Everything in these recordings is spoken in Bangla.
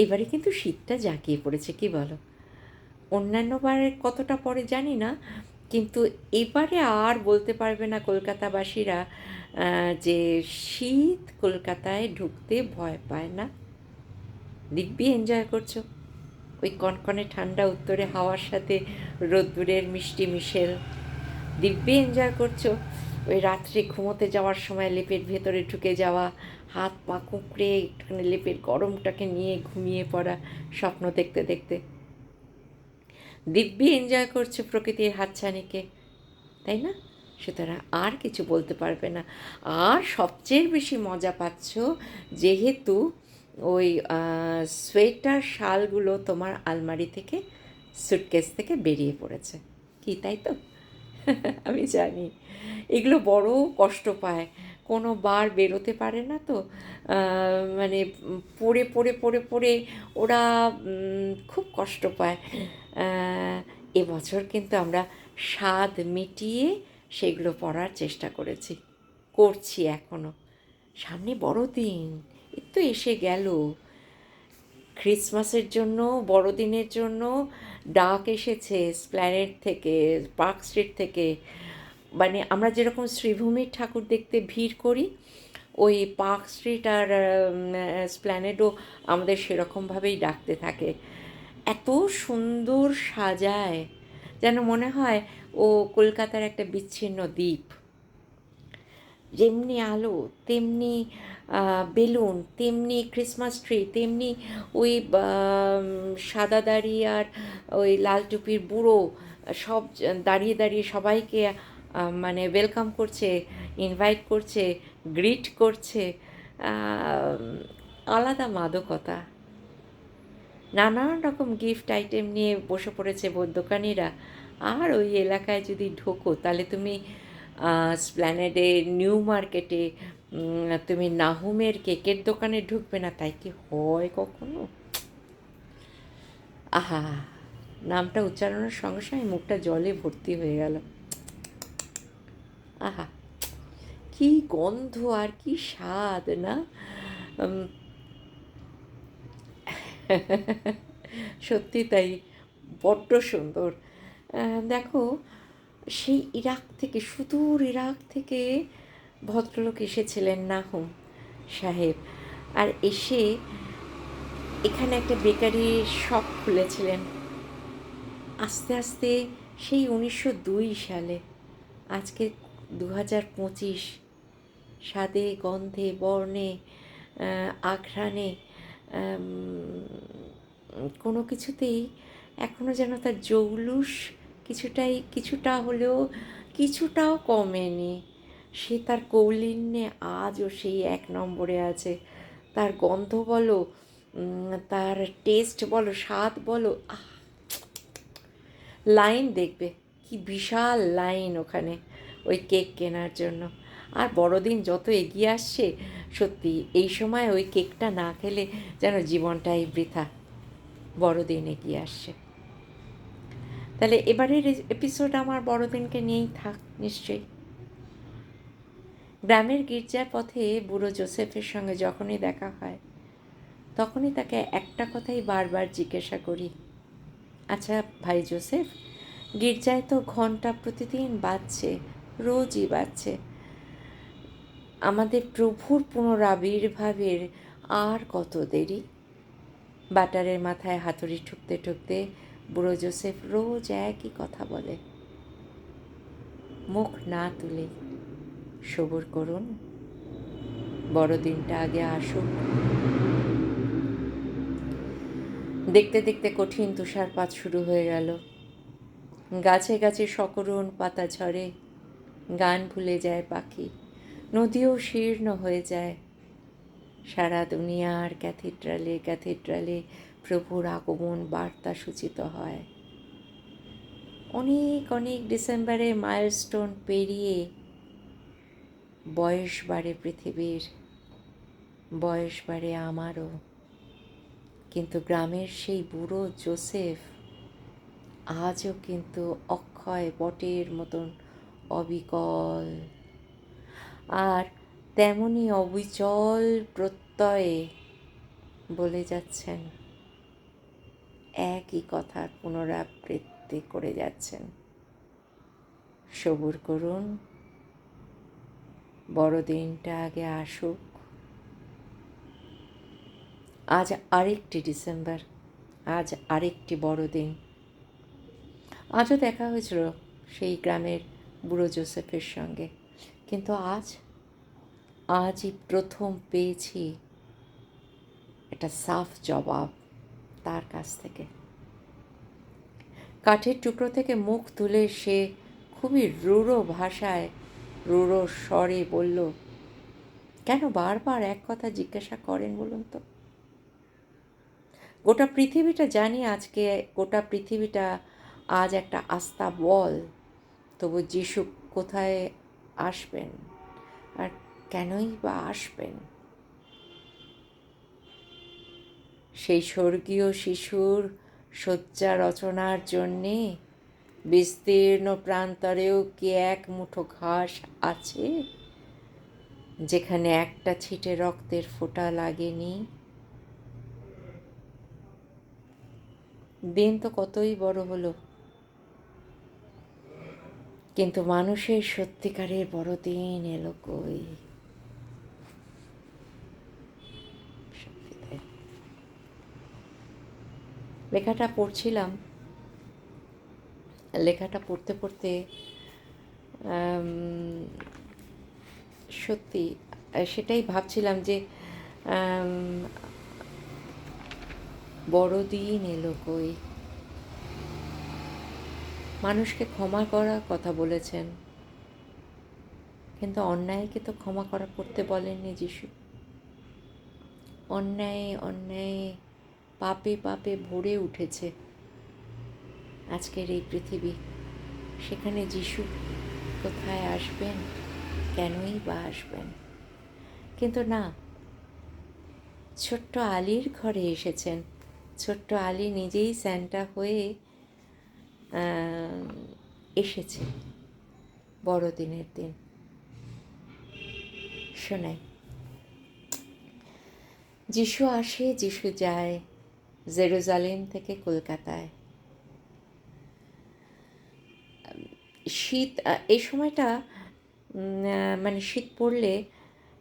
এবারে কিন্তু শীতটা জাঁকিয়ে পড়েছে, কি বলো? অন্যান্য বারে কতটা পরে জানি না, কিন্তু এবারে আর বলতে পারবে না কলকাতাবাসীরা যে শীত কলকাতায় ঢুকতে ভয় পায় না। দিব্যি এনজয় করছো ওই কনকনে ঠান্ডা উত্তরে হাওয়ার সাথে রোদ্দুরের মিষ্টি মিশেল। দিব্যি এনজয় করছো ওই রাত্রে ঘুমোতে যাওয়ার সময় লেপের ভেতরে ঢুকে যাওয়া, হাত পা কুঁকড়ে একটুখানি লেপের গরমটাকে নিয়ে ঘুমিয়ে পড়া, স্বপ্ন দেখতে দেখতে দিব্যি এনজয় করছো প্রকৃতির হাতছানিকে, তাই না? সুতরাং আর কিছু বলতে পারবে না। আর সবচেয়ে বেশি মজা পাচ্ছ যেহেতু ওই সোয়েটার শালগুলো তোমার আলমারি থেকে, সুটকেস থেকে বেরিয়ে পড়েছে, কি তাই তো? আমি জানি এগুলো বড় কষ্ট পায়, কোনো বার বেরোতে পারে না তো, মানে পড়ে পড়ে পড়ে পড়ে ওরা খুব কষ্ট পায়। এবছর কিন্তু আমরা স্বাদ মিটিয়ে সেগুলো পড়ার চেষ্টা করছি এখনও। সামনে বড়দিন, এই তো এসে গেল। ক্রিসমাসের জন্য, বড়দিনের জন্য ডাক এসেছে স্প্ল্যানেড থেকে, পার্ক স্ট্রিট থেকে। মানে আমরা যেরকম শ্রীভূমির ঠাকুর দেখতে ভিড় করি, ওই পার্ক স্ট্রিট আর স্প্ল্যানেডও আমাদের সেরকমভাবেই ডাকতে থাকে। এত সুন্দর সাজায়, যেন মনে হয় ও কলকাতার একটা বিচ্ছিন্ন দ্বীপ। যেমনি আলো, তেমনি বেলুন, তেমনি ক্রিসমাস ট্রি, তেমনি ওই সাদা দাড়ি আর ওই লাল টুপির বুড়ো সব দাঁড়িয়ে দাঁড়িয়ে সবাইকে মানে ওয়েলকাম করছে, ইনভাইট করছে, গ্রিট করছে। আলাদা মাদকতা। নানান রকম গিফট আইটেম নিয়ে বসে পড়েছে দোকানিরা। আর ওই এলাকায় যদি ঢোকো তাহলে তুমি স্প্ল্যানেডে, নিউ মার্কেটে, তুমি নাহুমের কেকের দোকানে ঢুকবে না, তাই কি হয় কখনো? আহা, নামটা উচ্চারণের সঙ্গে সঙ্গে মুখটা জলে ভর্তি হয়ে গেল। আহা, কি গন্ধ আর কি স্বাদ না! সত্যি তাই, বড্ড সুন্দর। দেখো, সেই ইরাক থেকে, সুদূর ইরাক থেকে ভদ্রলোক এসেছিলেন নাহুম সাহেব, আর এসে এখানে একটা বেকারির শপ খুলেছিলেন। আস্তে আস্তে সেই 1902 সালে, আজকে 2025, স্বাদে গন্ধে বর্ণে আঘ্রাণে কোনো কিছুতেই এখনও যেন তার জৌলুস কিছুটা হলেও কিছুটাও কমেনি। সে তার কৌলিন্যে আজও সেই 1 নম্বরে আছে। তার গন্ধ বলো, তার টেস্ট বলো, স্বাদ বলো, লাইন দেখবে, কি বিশাল লাইন ওখানে ওই কেক কেনার জন্য। আর বড়দিন যত এগিয়ে আসছে, সত্যি এই সময় ওই কেকটা না খেলে যেন জীবনটাই বৃথা। বড়দিন এগিয়ে আসছে। তাহলে এবারের এপিসোড আমার বড়দিনকে নিয়েই থাক নিশ্চয়ই। গ্রামের গির্জার পথে বুড়ো জোসেফের সঙ্গে যখনই দেখা হয়, তখনই তাকে একটা কথাই বারবার জিজ্ঞাসা করি, আচ্ছা ভাই জোসেফ, গির্জায় তো ঘন্টা প্রতিদিন বাজছে, রোজই বাজছে, আমাদের প্রভুর পুনরাবির্ভাবের আর কত দেরি? বাটারের মাথায় হাতুড়ি ঠুকতে ঠুকতে বুড়ো জোসেফ রোজ একই কথা বলে, মুখ না তুলে, সবুর করুন, বড়দিনটা আগে আসুক। দেখতে দেখতে কঠিন তুষারপাত শুরু হয়ে গেল। গাছে গাছে সকরুণ পাতা ঝরে, গান ভুলে যায় পাখি, নদীও শীর্ণ হয়ে যায়। সারা দুনিয়ার ক্যাথিড্রালে ক্যাথিড্রালে প্রভুর আগমন বার্তা সূচিত হয়। অনেক অনেক ডিসেম্বরে মাইলস্টোন পেরিয়ে বয়স বাড়ে পৃথিবীর, বয়স বাড়ে আমারও। কিন্তু গ্রামের সেই বুড়ো জোসেফ আজও কিন্তু অক্ষয় বটের মতন অবিকল, আর তেমনি অবিচল প্রত্যয়ে বলে যাচ্ছেন, একই কথার পুনরাবৃত্তি করে যাচ্ছেন। সবুর করুন, বড়দিনটা আগে আসুক। আজ আরেকটি ডিসেম্বর, আজ আরেকটি বড়দিন। আজও দেখা হয়েছিল সেই গ্রামের বুড়ো জোসেফের সঙ্গে, কিন্তু আজই প্রথম পেয়েছি একটা সাফ জবাব তার কাছ থেকে। কাঠের টুকরো থেকে মুখ তুলে সে খুবই রূঢ় ভাষায়, রূঢ় স্বরে বলল, কেন বারবার এক কথা জিজ্ঞাসা করেন বলুন তো? গোটা পৃথিবীটা জানি, আজকে গোটা পৃথিবীটা আজ একটা আস্থা বল, তবু যিশু কোথায় আসবেন আর কেনই বা আসবেন? সেই স্বর্গীয় শিশুর শয্যা রচনার জন্যে বিস্তীর্ণ প্রান্তরেও কি এক মুঠো ঘাস আছে যেখানে একটা ছিটে রক্তের ফোঁটা লাগেনি? দিন তো কতই বড় হলো, কিন্তু মানুষের সত্যিকারের বড়দিন এলো কই? লেখাটা পড়ছিলাম, লেখাটা পড়তে পড়তে সত্যি সেটাই ভাবছিলাম যে বড়দিন এলো কই? মানুষকে ক্ষমা করার কথা বলেছেন, কিন্তু অন্যায়কে তো ক্ষমা করতে বলেননি যিশু। অন্যায় অন্যায় পাপে পাপে ভরে উঠেছে আজকের এই পৃথিবী, সেখানে যিশু কোথায় আসবেন, কেনই বা আসবেন? কিন্তু না, ছোট্ট আলীর ঘরে এসেছেন। ছোট্ট আলী নিজেই স্যান্টা হয়ে এসেছে বড়দিনের দিন। শোনাই, যিশু আসে, যিশু যায়, জেরুজালেম থেকে কলকাতায়। শীত, এই সময়টা মানে শীত পড়লে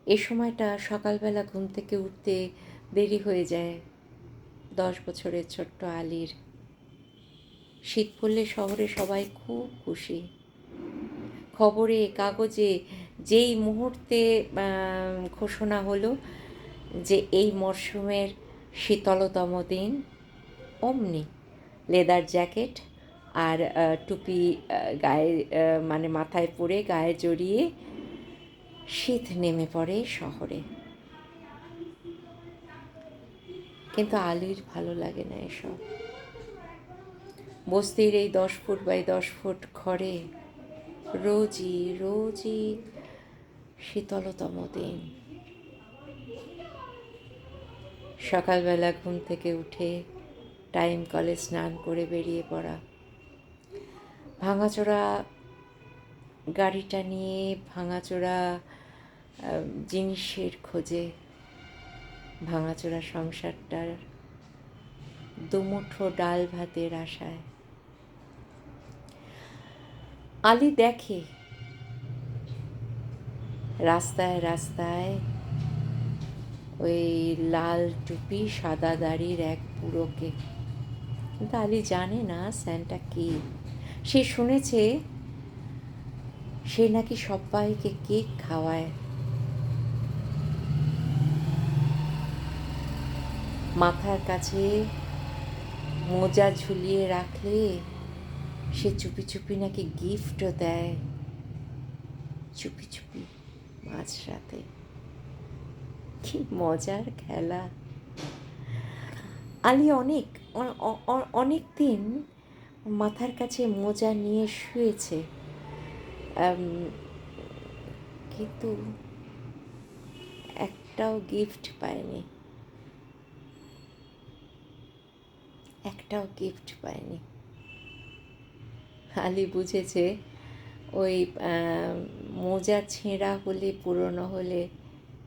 এই সময়টা সকালবেলা ঘুম থেকে উঠতে দেরি হয়ে যায় 10 বছরের ছোট্ট আলীর। শীত পড়লে শহরে সবাই খুব খুশি। খবরে কাগজে যেই মুহূর্তে ঘোষণা হলো যে এই মরশুমের শীতলতম দিন, অমনি লেদার জ্যাকেট আর টুপি গায়ে মানে মাথায় পরে গায়ে জড়িয়ে শীত নেমে পড়ে শহরে। কিন্তু আলীর ভালো লাগে না এসব। বস্তির এই 10 ফুট বাই 10 ফুট ঘরে রোজই রোজই শীতলতম দিন। সকালবেলা ঘুম থেকে উঠে টাইম কলে স্নান করে বেরিয়ে পড়া, ভাঙাচোরা গাড়িটা নিয়ে ভাঙাচোরা জিনিসের খোঁজে, ভাঙাচোরা সংসারটার দুমুঠো ডাল ভাতের আশায়। আলী দেখে রাস্তায় রাস্তায় ওই লাল টুপি সাদা দাড়ির এক বুড়োকে, কিন্তু আলী জানে না স্যান্টা কি। সে শুনেছে সে নাকি সবাইকে কেক খাওয়ায়, মাথার কাছে মোজা ঝুলিয়ে রাখলে সে চুপি চুপি নাকি গিফটও দেয়, চুপি চুপি মাঝরাতে। কি মজার খেলা! আলী অনেক দিন মাথার কাছে মোজা নিয়ে শুয়েছে, কিন্তু একটাও গিফট পায়নি, একটাও গিফট পায়নি। আলী বুঝেছে ওই মোজা ছেঁড়া হলে, পুরনো হলে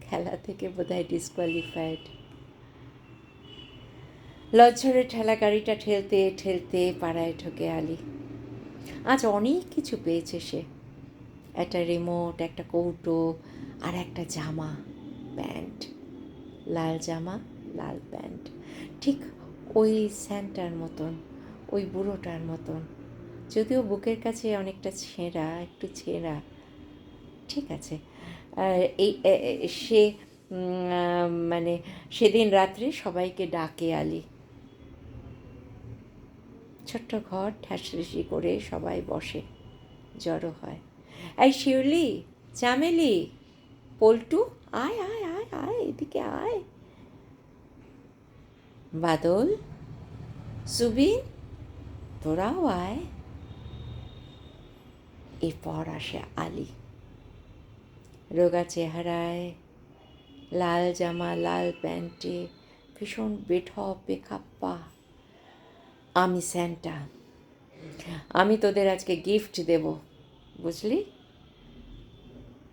খেলা থেকে বোধহয় ডিসকোয়ালিফাইড। লজ্জরে ঠেলা গাড়িটা ঠেলতে ঠেলতে পাড়ায় ঢোকে আলি। আজ অনেক কিছু পেয়েছে সে, একটা রিমোট, একটা কৌটো, আর একটা জামা প্যান্ট, লাল জামা লাল প্যান্ট, ঠিক ওই স্যান্টার মতন, ওই বুড়োটার মতন, যদিও বুকের কাছে অনেকটা ছেঁড়া, একটু ছেঁড়া, ঠিক আছে। এই সে মানে সেদিন রাত্রে সবাইকে ডাকে আলি। ছোট্ট ঘর, ঠ্যাসঠেসি করে সবাই বসে, জড়ো হয়। এই শিউলি, চামেলি, পল্টু, আয় আয় আয় আয়, এদিকে আয়। বাদল, সুবিন, তোরাও আয়। এরপর আসে আলি, রোগা চেহারায়, লাল জামা লাল প্যান্টে, ভীষণ বেঢপ বেখাপ্পা। আমি স্যান্টা, আমি তোদের আজকে গিফট দেব, বুঝলি?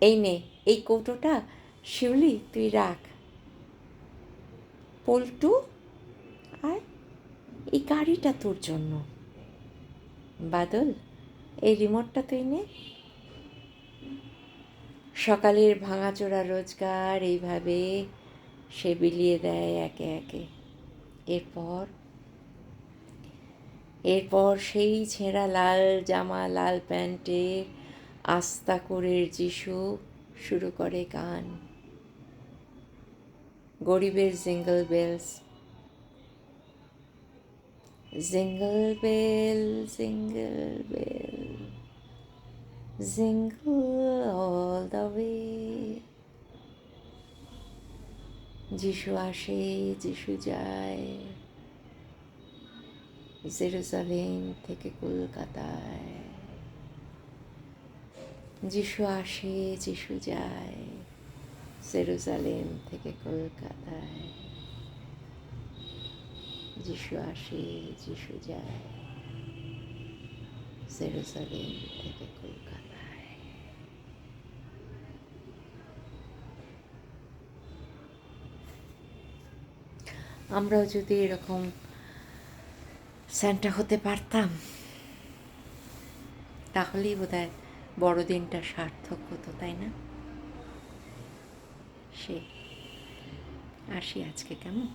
এই নে, এই কৌটোটা শিউলি তুই রাখ। পল্টু, আয়, এই গাড়িটা তোর জন্য। বাদল, এই রিমোটটা তুই নে। সকালের ভাঙাচোরা রোজগার এইভাবে সে বিলিয়ে দেয় একে একে। এরপর এরপর সেই ছেঁড়া লাল জামা লাল প্যান্টের আস্তাকুরের যিশু শুরু করে গান। গরিবের jingle bells, jingle bell jingle bell, jingle all the way. যিশু আসে, যিশু যায়, জেরুজালেম থেকে কলকাতায়। যিশু আসে, যিশু যায়, জেরুজালেম থেকে কলকাতায়। যিশু আসে, যিশু যায়, জেরুজালেম থেকে কলকাতায়। আমরাও যদি এরকম স্যান্টা হতে পারতাম, তাহলেই বোধহয় বড়দিনটা সার্থক হতো, তাই না? সে আসি আজকে, কেমন?